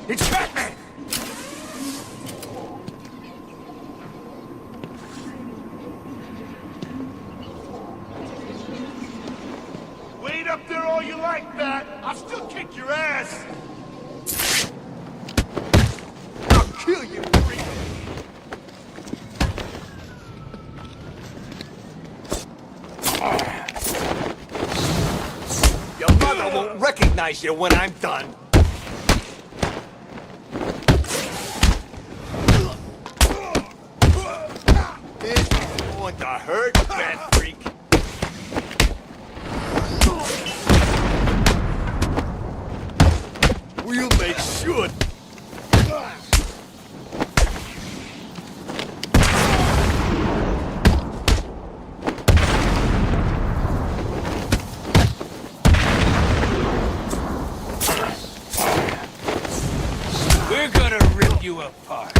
It's Batman! Wait up there all you like, Bat! I'll still kick your ass! I'll kill you, freak! Your mother won't recognize you when I'm done. This is going to hurt, Bat Freak. We'll make sure. We're gonna rip you apart.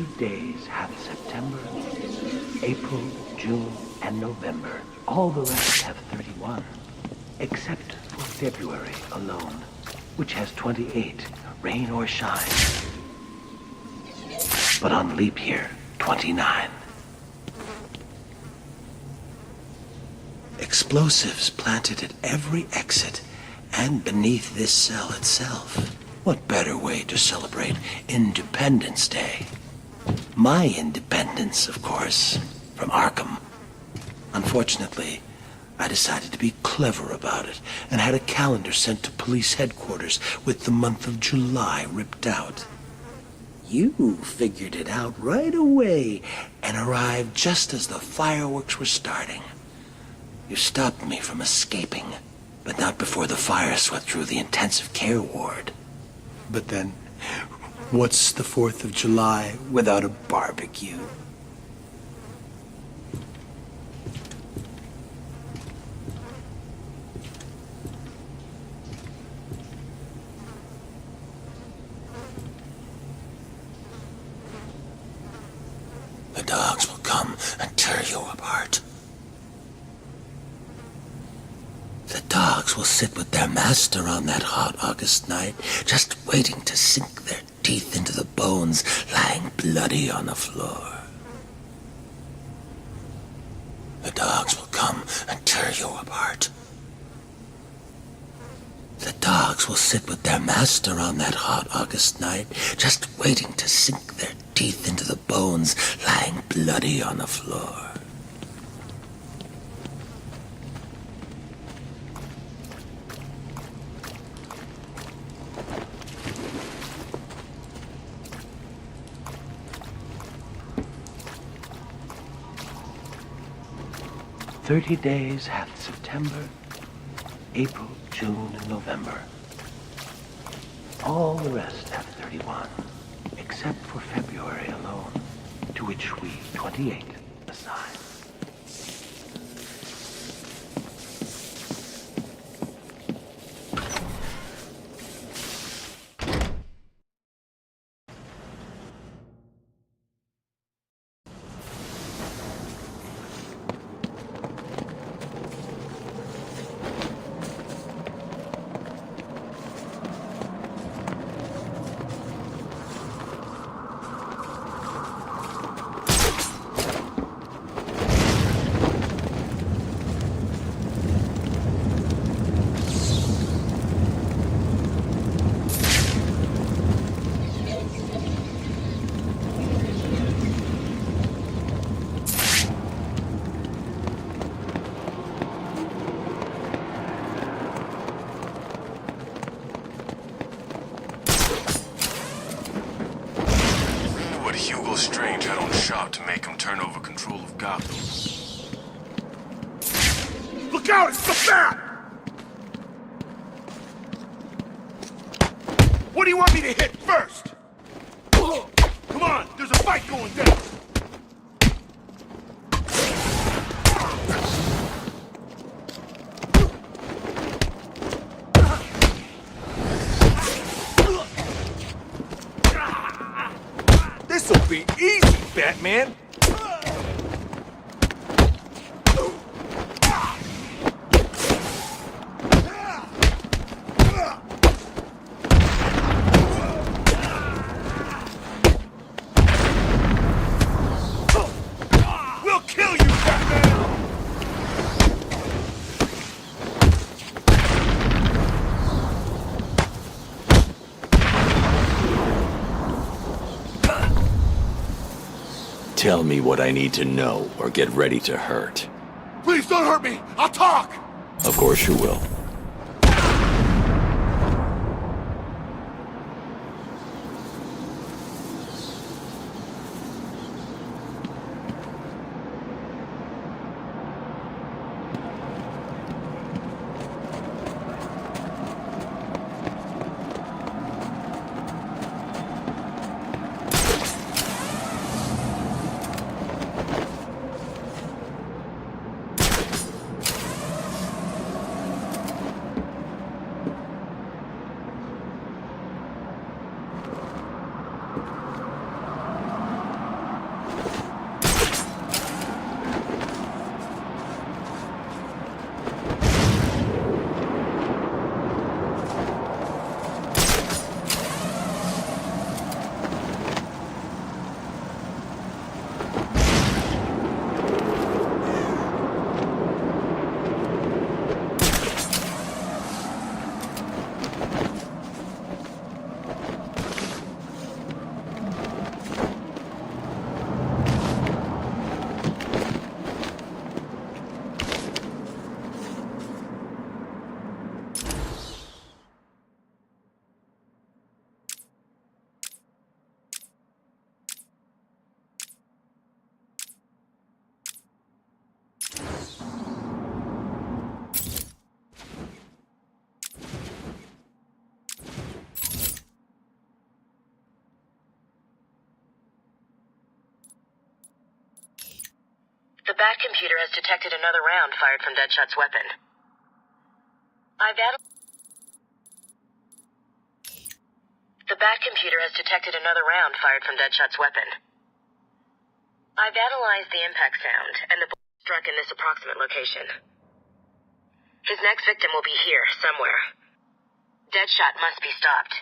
30 days hath September, April, June, and November. All the rest have 31, except for February alone, which has 28, rain or shine. But on leap year, 29. Explosives planted at every exit and beneath this cell itself. What better way to celebrate Independence Day? My independence, of course, from Arkham. Unfortunately, I decided to be clever about it and had a calendar sent to police headquarters with the month of July ripped out. You figured it out right away and arrived just as the fireworks were starting. You stopped me from escaping, but not before the fire swept through the intensive care ward. But then, what's the 4th of July without a barbecue? The dogs will come and tear you apart. The dogs will sit with their master on that hot August night, just waiting to sink their teeth into the bones lying bloody on the floor. The dogs will come and tear you apart. The dogs will sit with their master on that hot August night, just waiting to sink their teeth into the bones lying bloody on the floor. "30 days hath September, April, June, and November. All the rest have 31, except for February alone, to which we 28 assign." Strange had on shot to make him turn over control of Gotham. Look out! It's the Bat! What do you want me to hit first? Come on, there's a fight going down. This'll be easy, Batman! We'll kill you, Batman! Tell me what I need to know, or get ready to hurt. Please don't hurt me! I'll talk! Of course you will. Bat computer has detected another round fired from Deadshot's weapon. The Bat computer has detected another round fired from Deadshot's weapon. I've analyzed the impact sound, and the bullet struck in this approximate location. His next victim will be here, somewhere. Deadshot must be stopped.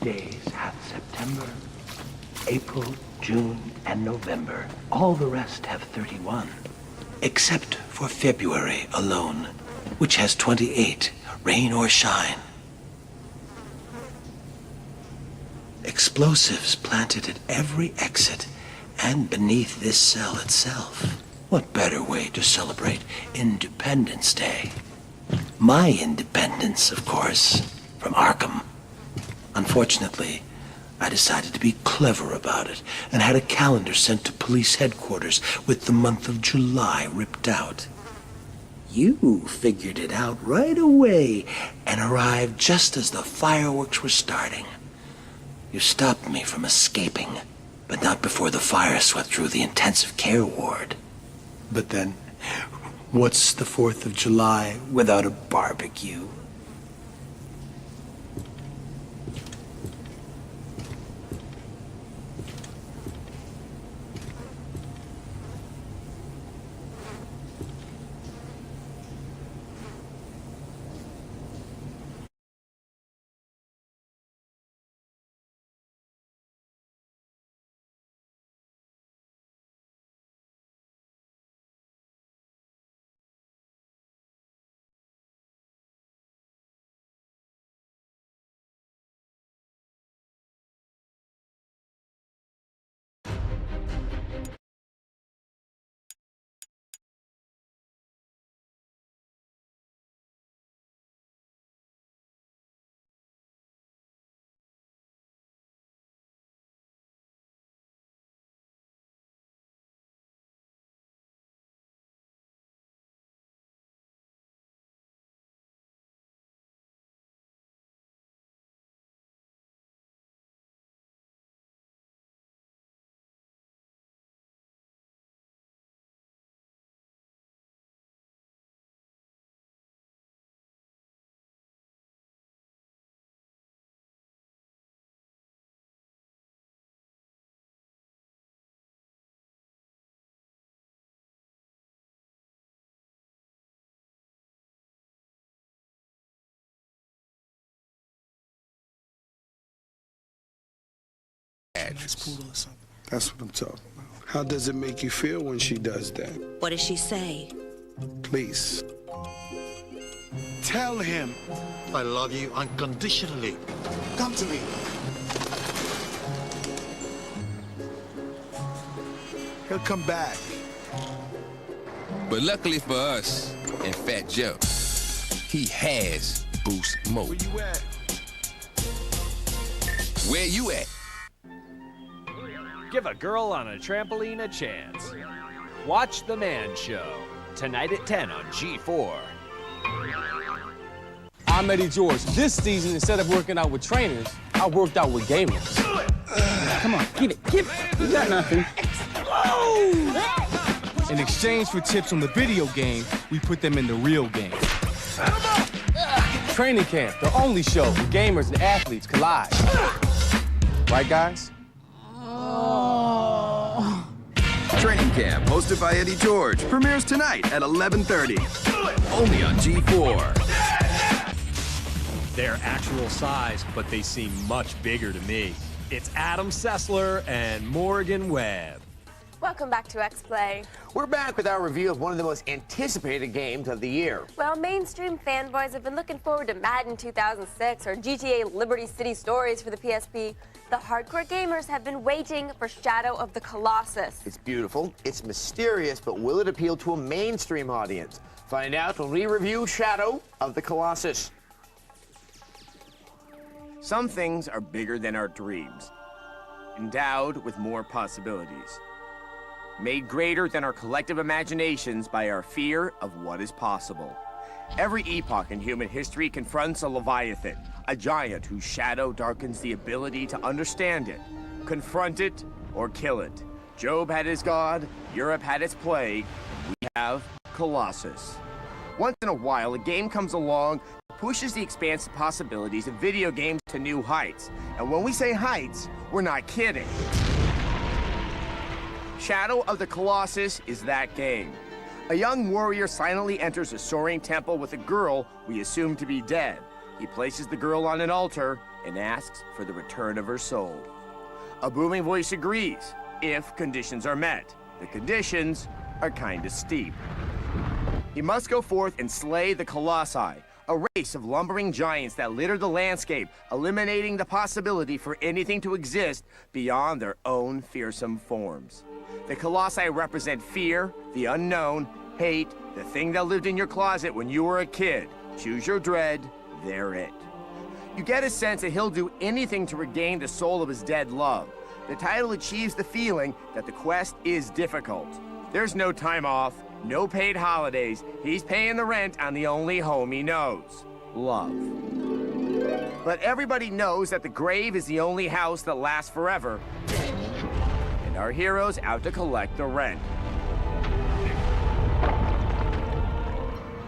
Days have September, April, June, and November. All the rest have 31. Except for February alone, which has 28, rain or shine. Explosives planted at every exit and beneath this cell itself. What better way to celebrate Independence Day? My independence, of course, from Arkham. Unfortunately, I decided to be clever about it and had a calendar sent to police headquarters with the month of July ripped out. You figured it out right away and arrived just as the fireworks were starting. You stopped me from escaping, but not before the fire swept through the intensive care ward. But then, what's the 4th of July without a barbecue? mattress. That's what I'm talking about. How does it make you feel when she does that? What does she say? Please. Tell him. I love you unconditionally. Come to me. He'll come back. But luckily for us and Fat Joe, he has boost mode. Where you at? Where you at? Give a girl on a trampoline a chance. Watch The Man Show, tonight at 10 on G4. I'm Eddie George. This season, instead of working out with trainers, I worked out with gamers. Come on, get it. You got nothing. In exchange for tips on the video game, we put them in the real game. Training Camp, the only show where gamers and athletes collide. Right, guys? Training Camp, hosted by Eddie George, premieres tonight at 11:30. Only on G4. They're actual size, but they seem much bigger to me. It's Adam Sessler and Morgan Webb. Welcome back to X-Play. We're back with our review of one of the most anticipated games of the year. Well, mainstream fanboys have been looking forward to Madden 2006 or GTA Liberty City Stories for the PSP. The hardcore gamers have been waiting for Shadow of the Colossus. It's beautiful, it's mysterious, but will it appeal to a mainstream audience? Find out when we review Shadow of the Colossus. Some things are bigger than our dreams, endowed with more possibilities, made greater than our collective imaginations by our fear of what is possible. Every epoch in human history confronts a Leviathan, a giant whose shadow darkens the ability to understand it, confront it, or kill it. Job had his god, Europe had its plague, we have Colossus. Once in a while, a game comes along that pushes the expansive possibilities of video games to new heights. And when we say heights, we're not kidding. Shadow of the Colossus is that game. A young warrior silently enters a soaring temple with a girl we assume to be dead. He places the girl on an altar and asks for the return of her soul. A booming voice agrees, if conditions are met. The conditions are kinda steep. He must go forth and slay the Colossi, a race of lumbering giants that litter the landscape, eliminating the possibility for anything to exist beyond their own fearsome forms. The Colossi represent fear, the unknown, hate, the thing that lived in your closet when you were a kid. Choose your dread, they're it. You get a sense that he'll do anything to regain the soul of his dead love. The title achieves the feeling that the quest is difficult. There's no time off, no paid holidays. He's paying the rent on the only home he knows, love. But everybody knows that the grave is the only house that lasts forever. And our hero's out to collect the rent.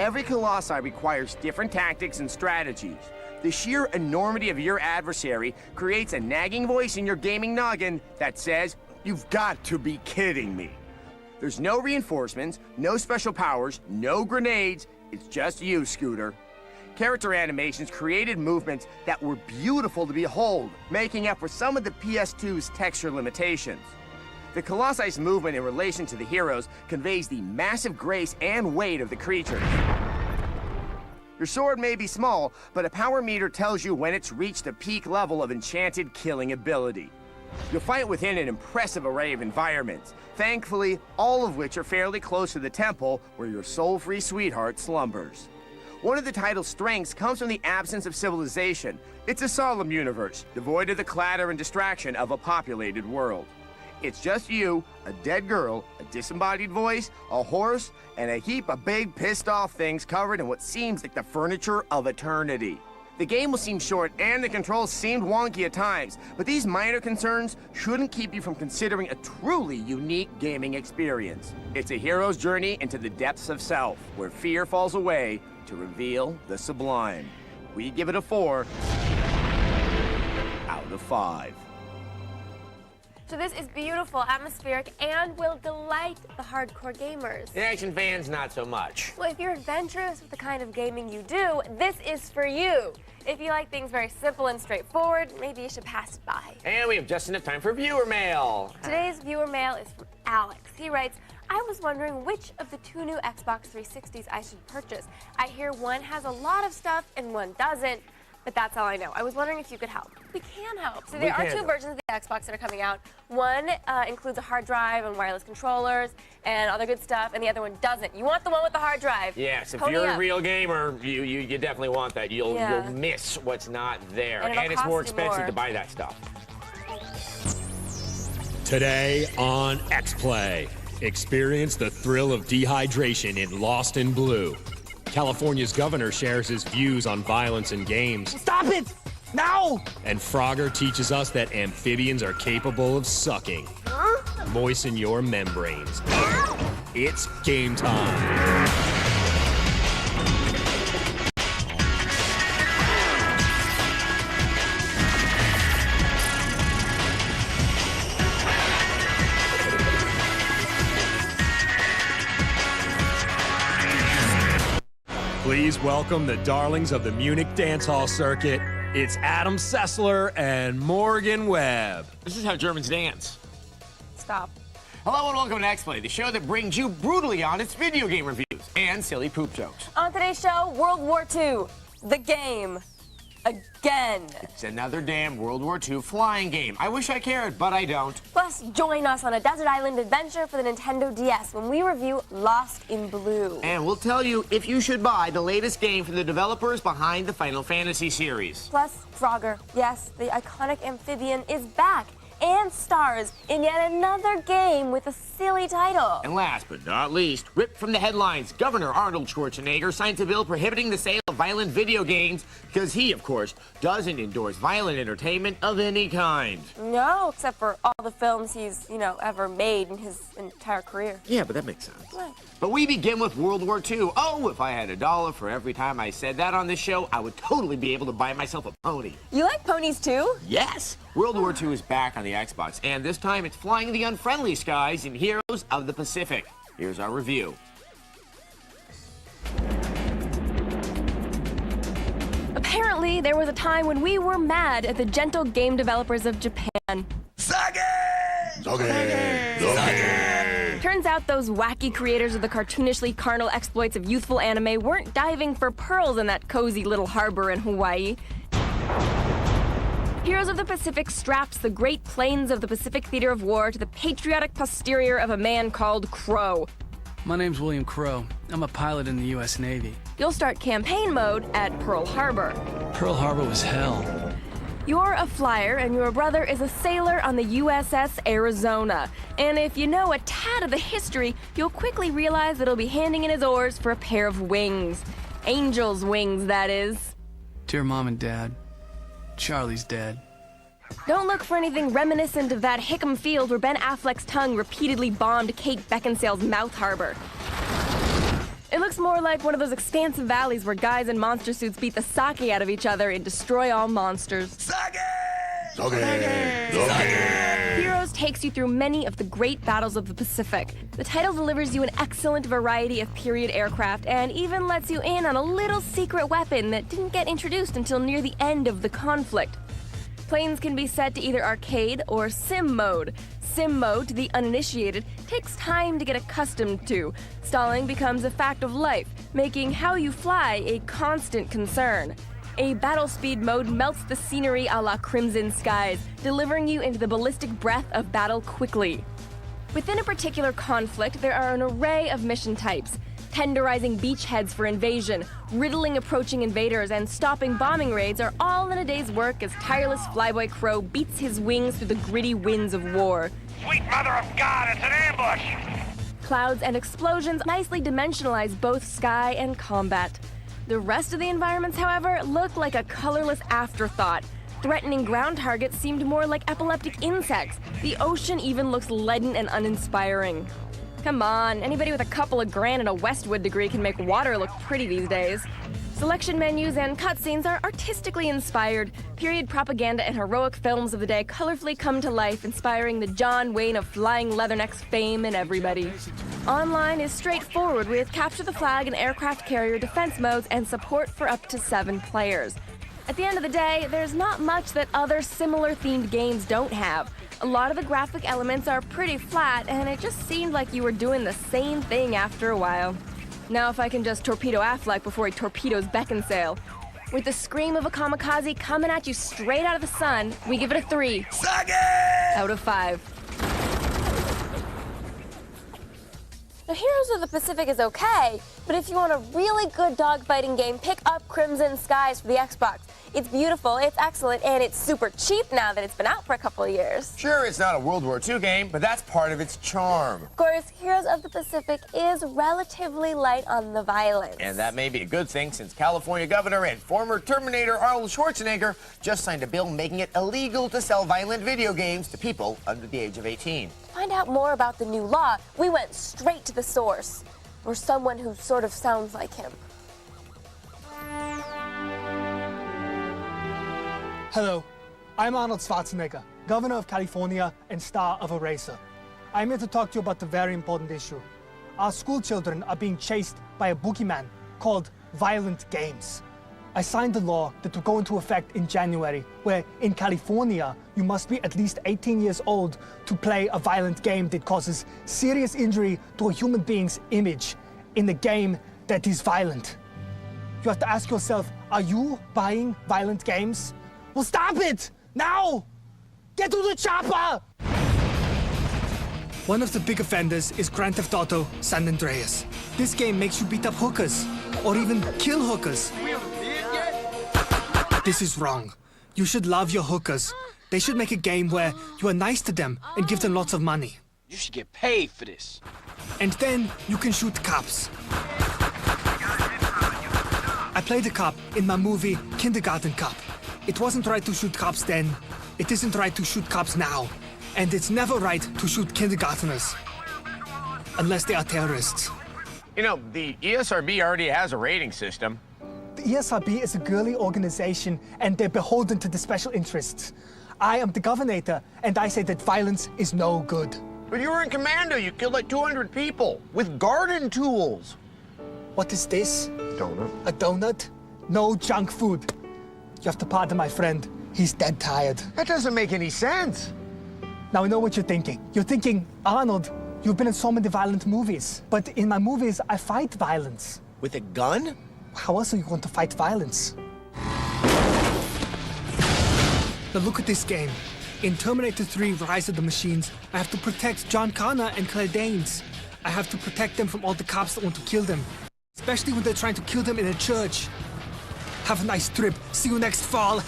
Every Colossi requires different tactics and strategies. The sheer enormity of your adversary creates a nagging voice in your gaming noggin that says, "You've got to be kidding me." There's no reinforcements, no special powers, no grenades. It's just you, Scooter. Character animations created movements that were beautiful to behold, making up for some of the PS2's texture limitations. The Colossi's movement in relation to the heroes conveys the massive grace and weight of the creatures. Your sword may be small, but a power meter tells you when it's reached a peak level of enchanted killing ability. You'll fight within an impressive array of environments, thankfully, all of which are fairly close to the temple where your soul-free sweetheart slumbers. One of the title's strengths comes from the absence of civilization. It's a solemn universe, devoid of the clatter and distraction of a populated world. It's just you, a dead girl, a disembodied voice, a horse, and a heap of big pissed-off things covered in what seems like the furniture of eternity. The game will seem short and the controls seemed wonky at times, but these minor concerns shouldn't keep you from considering a truly unique gaming experience. It's a hero's journey into the depths of self, where fear falls away to reveal the sublime. We give it a 4 out of 5. So this is beautiful, atmospheric, and will delight the hardcore gamers. The action fans, not so much. Well, if you're adventurous with the kind of gaming you do, this is for you. If you like things very simple and straightforward, maybe you should pass it by. And we have just enough time for viewer mail. Today's viewer mail is from Alex. He writes, I was wondering which of the 2 new Xbox 360s I should purchase. I hear one has a lot of stuff and one doesn't, but that's all I know. I was wondering if you could help. We can help. So there are 2 versions of the Xbox that are coming out. One includes a hard drive and wireless controllers and other good stuff, and the other one doesn't. You want the one with the hard drive. Yes, if Pony you're up. a real gamer, you definitely want that. You'll miss what's not there. And it's more expensive to buy that stuff. Today on X-Play, experience the thrill of dehydration in Lost in Blue. California's governor shares his views on violence in games. Stop it! No! And Frogger teaches us that amphibians are capable of sucking. Moisten your membranes. It's game time. Please welcome the darlings of the Munich dance hall circuit. It's Adam Sessler and Morgan Webb. This is how Germans dance. Stop. Hello and welcome to X-Play, the show that brings you brutally honest video game reviews and silly poop jokes. On today's show, World War II, the game. Again. It's another damn World War II flying game. I wish I cared, but I don't. Plus, join us on a desert island adventure for the Nintendo DS when we review Lost in Blue. And we'll tell you if you should buy the latest game from the developers behind the Final Fantasy series. Plus, Frogger, yes, the iconic amphibian is back and stars in yet another game with a silly title. And last but not least, ripped from the headlines, Governor Arnold Schwarzenegger signs a bill prohibiting the sale of violent video games because he, of course, doesn't endorse violent entertainment of any kind. No, except for all the films he's, ever made in his entire career. Yeah, but that makes sense. Right. But we begin with World War II. Oh, if I had $1 for every time I said that on this show, I would totally be able to buy myself a pony. You like ponies too? Yes! World War II is back on the Xbox, and this time it's flying the unfriendly skies in Heroes of the Pacific. Here's our review. Apparently, there was a time when we were mad at the gentle game developers of Japan. Sage! Turns out those wacky creators of the cartoonishly carnal exploits of youthful anime weren't diving for pearls in that cozy little harbor in Hawaii. Heroes of the Pacific straps the Great Plains of the Pacific Theater of War to the patriotic posterior of a man called Crow. My name's William Crow. I'm a pilot in the U.S. Navy. You'll start campaign mode at Pearl Harbor. Pearl Harbor was hell. You're a flyer, and your brother is a sailor on the USS Arizona. And if you know a tad of the history, you'll quickly realize that he'll be handing in his oars for a pair of wings. Angel's wings, that is. Dear Mom and Dad, Charlie's dead. Don't look for anything reminiscent of that Hickam field where Ben Affleck's tongue repeatedly bombed Kate Beckinsale's mouth harbor. It looks more like one of those expansive valleys where guys in monster suits beat the sake out of each other and destroy all monsters. Sage! Heroes takes you through many of the great battles of the Pacific. The title delivers you an excellent variety of period aircraft and even lets you in on a little secret weapon that didn't get introduced until near the end of the conflict. Planes can be set to either arcade or sim mode. Sim mode, to the uninitiated, takes time to get accustomed to. Stalling becomes a fact of life, making how you fly a constant concern. A battle speed mode melts the scenery a la Crimson Skies, delivering you into the ballistic breath of battle quickly. Within a particular conflict, there are an array of mission types. Tenderizing beachheads for invasion, riddling approaching invaders, and stopping bombing raids are all in a day's work as tireless flyboy Crow beats his wings through the gritty winds of war. Sweet mother of God, it's an ambush! Clouds and explosions nicely dimensionalize both sky and combat. The rest of the environments, however, look like a colorless afterthought. Threatening ground targets seemed more like epileptic insects. The ocean even looks leaden and uninspiring. Come on, anybody with a couple of grand and a Westwood degree can make water look pretty these days. Selection menus and cutscenes are artistically inspired. Period propaganda and heroic films of the day colorfully come to life, inspiring the John Wayne of flying leathernecks fame in everybody. Online is straightforward with capture the flag and aircraft carrier defense modes and support for up to 7 players. At the end of the day, there's not much that other similar themed games don't have. A lot of the graphic elements are pretty flat, and it just seemed like you were doing the same thing after a while. Now if I can just torpedo Affleck before he torpedoes Beckinsale. With the scream of a kamikaze coming at you straight out of the sun, we give it a 3 out of 5. Now, Heroes of the Pacific is okay, but if you want a really good dogfighting game, pick up Crimson Skies for the Xbox. It's beautiful, it's excellent, and it's super cheap now that it's been out for a couple of years. Sure, it's not a World War II game, but that's part of its charm. Of course, Heroes of the Pacific is relatively light on the violence. And that may be a good thing since California Governor and former Terminator Arnold Schwarzenegger just signed a bill making it illegal to sell violent video games to people under the age of 18. To find out more about the new law, we went straight to the source, or someone who sort of sounds like him. Hello, I'm Arnold Schwarzenegger, Governor of California and star of Eraser. I'm here to talk to you about a very important issue. Our school children are being chased by a boogeyman called violent games. I signed a law that will go into effect in January, where in California, you must be at least 18 years old to play a violent game that causes serious injury to a human being's image in a game that is violent. You have to ask yourself, are you buying violent games? Well, stop it! Now! Get to the chopper! One of the big offenders is Grand Theft Auto San Andreas. This game makes you beat up hookers, or even kill hookers. This is wrong. You should love your hookers. They should make a game where you are nice to them and give them lots of money. You should get paid for this. And then you can shoot cops. I played a cop in my movie Kindergarten Cop. It wasn't right to shoot cops then. It isn't right to shoot cops now. And it's never right to shoot kindergarteners. Unless they are terrorists. You know, the ESRB already has a rating system. The ESRB is a girly organization and they're beholden to the special interests. I am the governor and I say that violence is no good. But you were in commando. You killed like 200 people with garden tools. What is this? Donut. A donut? No junk food. You have to pardon my friend. He's dead tired. That doesn't make any sense. Now I know what you're thinking. You're thinking, Arnold, you've been in so many violent movies. But in my movies, I fight violence. With a gun? How else are you going to fight violence? Now look at this game. In Terminator 3 Rise of the Machines, I have to protect John Connor and Claire Danes. I have to protect them from all the cops that want to kill them. Especially when they're trying to kill them in a church. Have a nice trip. See you next fall.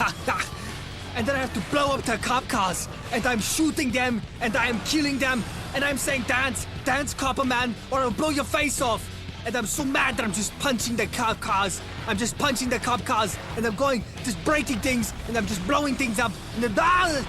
And then I have to blow up their cop cars. And I'm shooting them, and I am killing them. And I'm saying, dance, dance, copper man, or I'll blow your face off. And I'm so mad that I'm just punching the cop cars. I'm just punching the cop cars. And I'm going, just breaking things. And I'm just blowing things up. And then...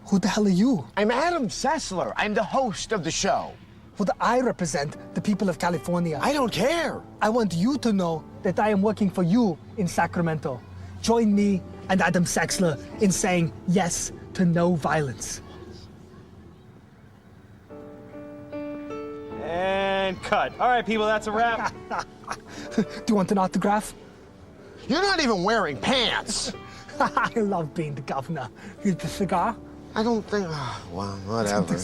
Who the hell are you? I'm Adam Sessler. I'm the host of the show. Well, I represent the people of California. I don't care. I want you to know that I am working for you in Sacramento. Join me and Adam Sessler in saying yes to no violence. And cut. All right, people, that's a wrap. Do you want an autograph? You're not even wearing pants. I love being the governor. Here's the cigar. I don't think... well, whatever.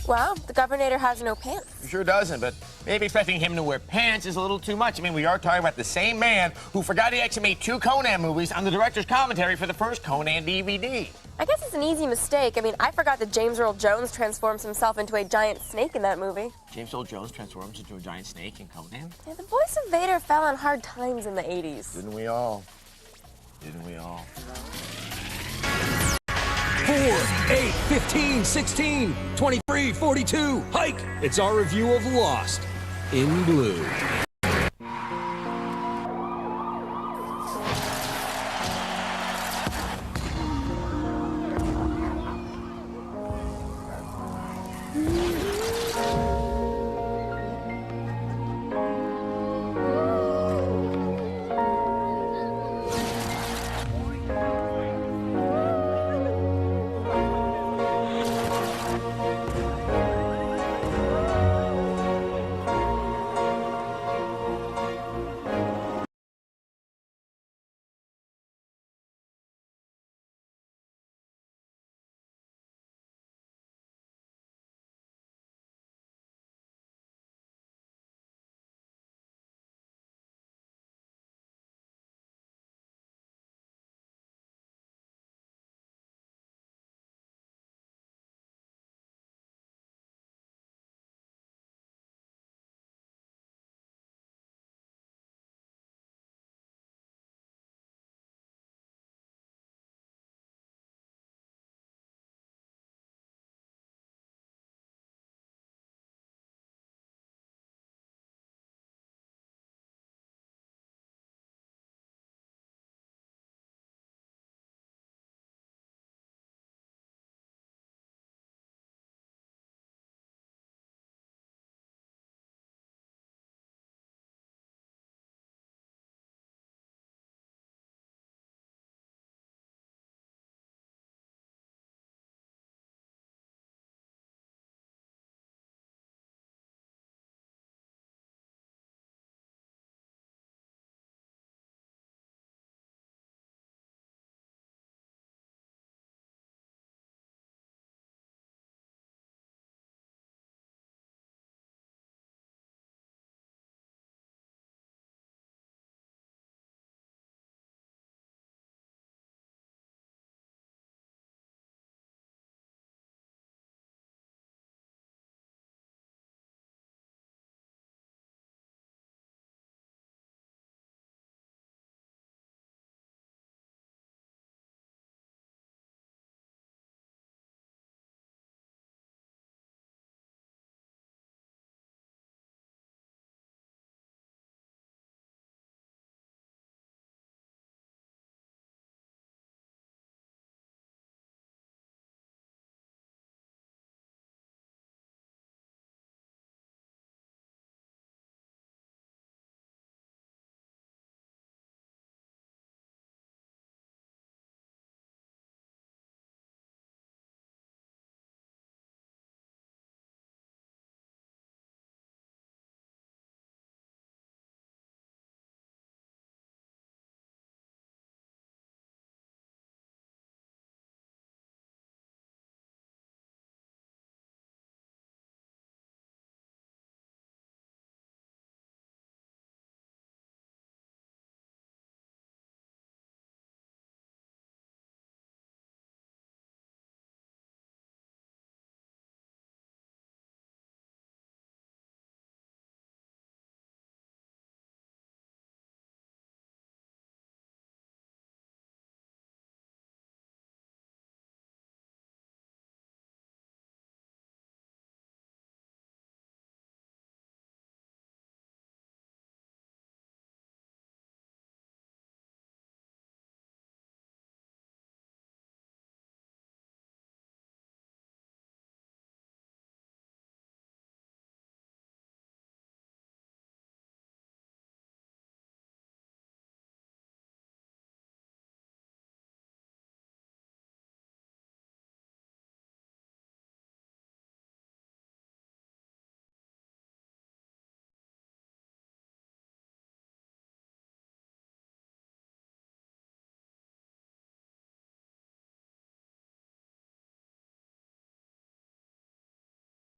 Well, the governor has no pants. He sure doesn't, but maybe expecting him to wear pants is a little too much. I mean, we are talking about the same man who forgot he actually made 2 Conan movies on the director's commentary for the first Conan DVD. I guess it's an easy mistake. I mean, I forgot that James Earl Jones transforms himself into a giant snake in that movie. James Earl Jones transforms into a giant snake in Conan? Yeah, the voice of Vader fell on hard times in the 80s. Didn't we all? Didn't we all? 4, 8, 15, 16, 23, 42, hike! It's our review of Lost in Blue.